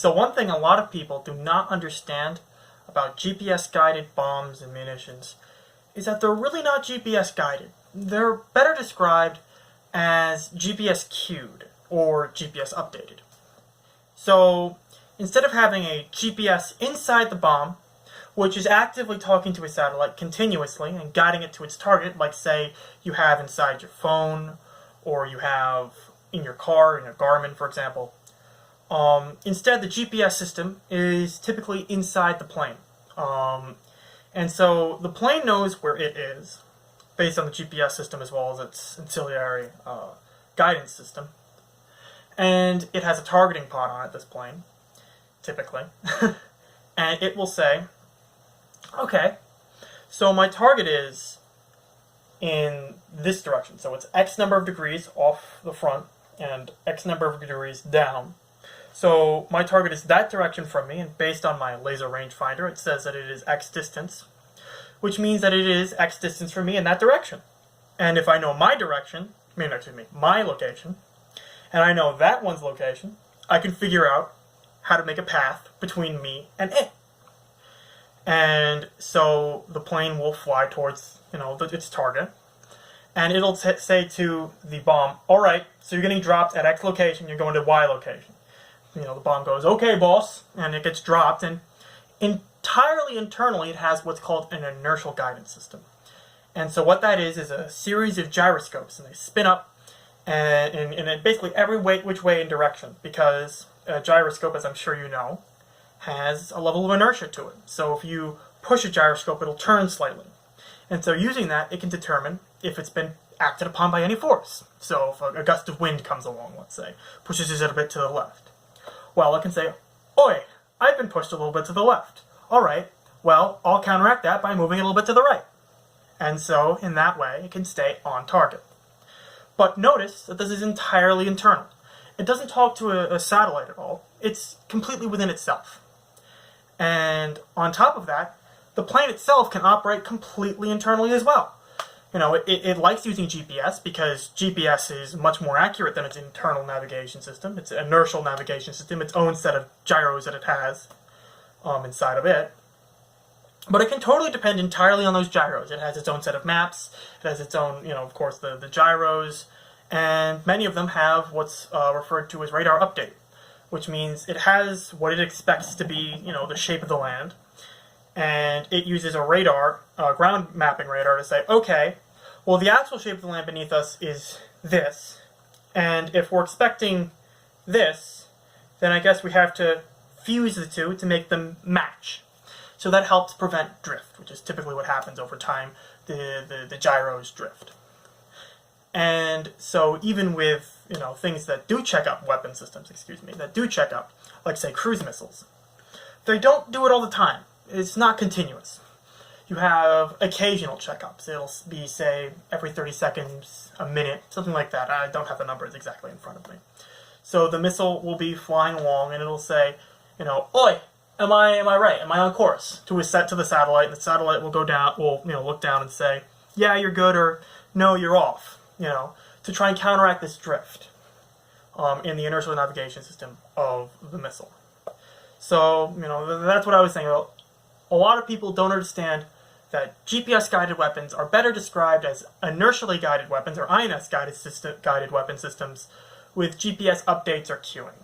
So one thing a lot of people do not understand about GPS-guided bombs and munitions is that they're really not GPS-guided. They're better described as GPS-cued or GPS-updated. So instead of having a GPS inside the bomb, which is actively talking to a satellite continuously and guiding it to its target, like say you have inside your phone or you have in your car, in your Garmin, for example. Instead, the GPS system is typically inside the plane. And so the plane knows where it is, based on the GPS system as well as its ancillary guidance system. And it has a targeting pod on it, this plane, typically. And it will say, okay, so my target is in this direction. So it's X number of degrees off the front and X number of degrees down. So my target is that direction from me, and based on my laser rangefinder, it says that it is X distance, which means that it is X distance from me in that direction. And if I know my direction, my location, and I know that one's location, I can figure out how to make a path between me and it. And so the plane will fly towards, its target, and it'll say to the bomb, all right, so you're getting dropped at X location, you're going to Y location. The bomb goes, okay, boss, and it gets dropped, and entirely internally it has what's called an inertial guidance system. And so what that is a series of gyroscopes, and they spin up in basically every which way and direction, because a gyroscope, as I'm sure you know, has a level of inertia to it. So if you push a gyroscope, it'll turn slightly. And so using that, it can determine if it's been acted upon by any force. So if a gust of wind comes along, let's say, pushes it a bit to the left. Well, it can say, oi, I've been pushed a little bit to the left. All right, well, I'll counteract that by moving a little bit to the right. And so, in that way, it can stay on target. But notice that this is entirely internal. It doesn't talk to a satellite at all. It's completely within itself. And on top of that, the plane itself can operate completely internally as well. It likes using GPS because GPS is much more accurate than its internal navigation system. It's an inertial navigation system, its own set of gyros that it has inside of it. But it can totally depend entirely on those gyros. It has its own set of maps, it has its own, of course, the gyros, and many of them have what's referred to as radar update, which means it has what it expects to be, the shape of the land, and it uses a radar, ground mapping radar, to say, okay, well, the actual shape of the land beneath us is this, and if we're expecting this, then I guess we have to fuse the two to make them match. So that helps prevent drift, which is typically what happens over time. The gyros drift. And so even with things that do check up weapon systems, that do check up, like say cruise missiles, they don't do it all the time. It's not continuous. You have occasional checkups. It'll be, say, every 30 seconds, a minute, something like that. I don't have the numbers exactly in front of me. So the missile will be flying along, and it'll say, oi, am I right? Am I on course? To the satellite, and the satellite will go down, will look down and say, yeah, you're good, or no, you're off. To try and counteract this drift in the inertial navigation system of the missile. So that's what I was saying. A lot of people don't understand that GPS-guided weapons are better described as inertially guided weapons or INS guided weapon systems with GPS updates or queuing.